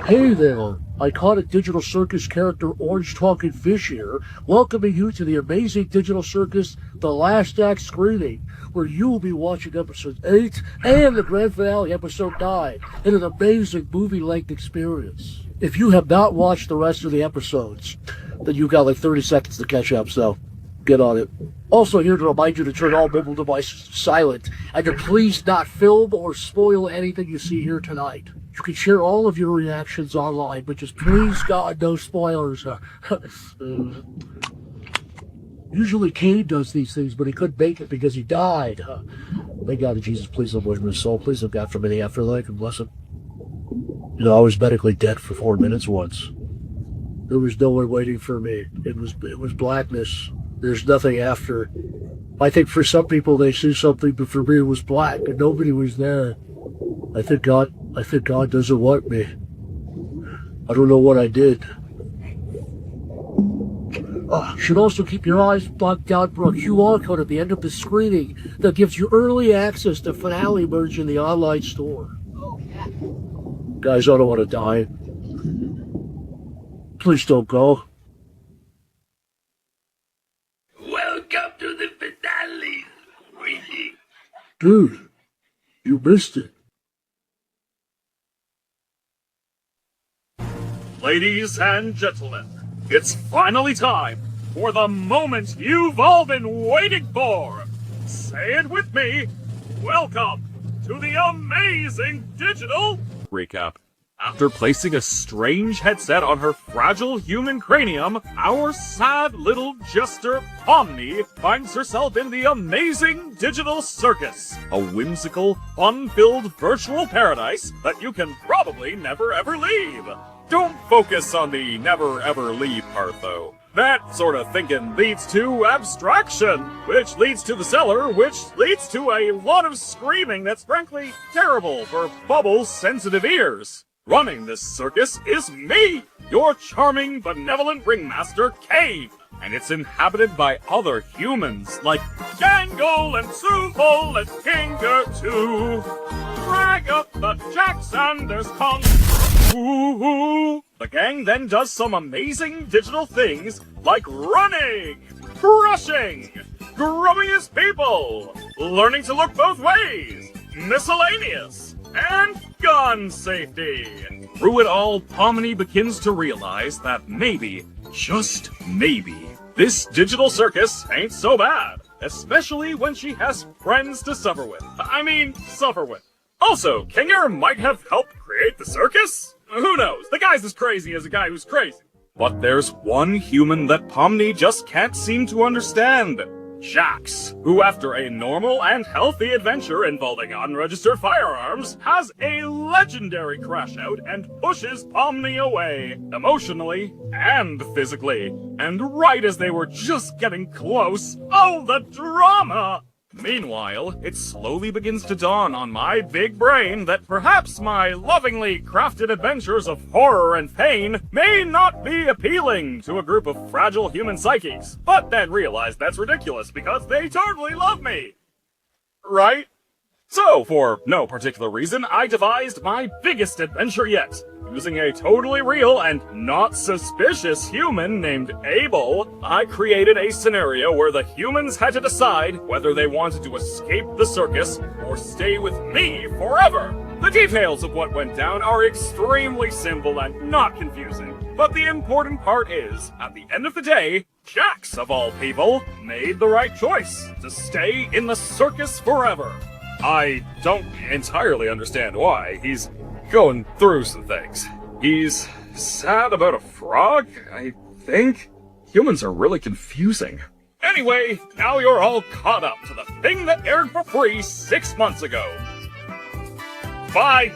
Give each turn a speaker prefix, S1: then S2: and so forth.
S1: Hey there, iconic digital circus character Orange Talking Fish here, welcoming you to the amazing digital circus The Last Act screening, where you will be watching episode 8 and the grand finale episode 9 in an amazing movie-length experience. If you have not watched the rest of the episodes, then you've got like 30 seconds to catch up, so get on it. Also here to remind you to turn all mobile devices silent and to please not film or spoil anything you see here tonight. You can share all of your reactions online, but just please God, no spoilers. Usually Cade does these things, but he couldn't make it because he died. May God of Jesus please avoid his soul. Please have God from any afterlife and bless him. You know, I was medically dead for 4 minutes once. There was no one waiting for me. It was blackness. There's nothing after. I think for some people they see something, but for me it was black and nobody was there. I think God doesn't want me. I don't know what I did. Should also keep your eyes blocked out for a QR code at the end of the screening that gives you early access to finale merch in the online store. Guys, I don't want to die. Please don't go.
S2: Welcome to the finale screening.
S1: Dude, you missed it.
S3: Ladies and gentlemen, it's finally time for the moment you've all been waiting for. Say it with me. Welcome to the amazing digital recap. After placing a strange headset on her fragile human cranium, our sad little jester, Pomni, finds herself in the amazing digital circus, a whimsical, fun-filled virtual paradise that you can probably never ever leave. Don't focus on the never ever leave part, though. That sort of thinking leads to abstraction, which leads to the cellar, which leads to a lot of screaming that's frankly terrible for Bubble's sensitive ears. Running this circus is me, your charming, benevolent ringmaster, Cave, and it's inhabited by other humans like Jangle and Soople and Kinger too. Drag up the jacks and there's Kong. Ooh. The gang then does some amazing digital things like running, crushing, grubbing his people, learning to look both ways, miscellaneous, and gun safety. Through it all, Pomni begins to realize that maybe, just maybe, this digital circus ain't so bad, especially when she has friends to suffer with. Also, Kinger might have helped create the circus? Who knows? The guy's as crazy as a guy who's crazy. But there's one human that Pomni just can't seem to understand. Jax, who after a normal and healthy adventure involving unregistered firearms, has a legendary crash out and pushes Pomni away, emotionally and physically. And right as they were just getting close, oh, the drama! Meanwhile, it slowly begins to dawn on my big brain that perhaps my lovingly crafted adventures of horror and pain may not be appealing to a group of fragile human psyches, but then realize that's ridiculous because they totally love me. Right? So, for no particular reason, I devised my biggest adventure yet. Using a totally real and not suspicious human named Abel, I created a scenario where the humans had to decide whether they wanted to escape the circus or stay with me forever. The details of what went down are extremely simple and not confusing, but the important part is, at the end of the day, Jax, of all people, made the right choice to stay in the circus forever. I don't entirely understand why. He's going through some things. He's sad about a frog, I think. Humans are really confusing. Anyway, now you're all caught up to the thing that aired for free 6 months ago. Bye!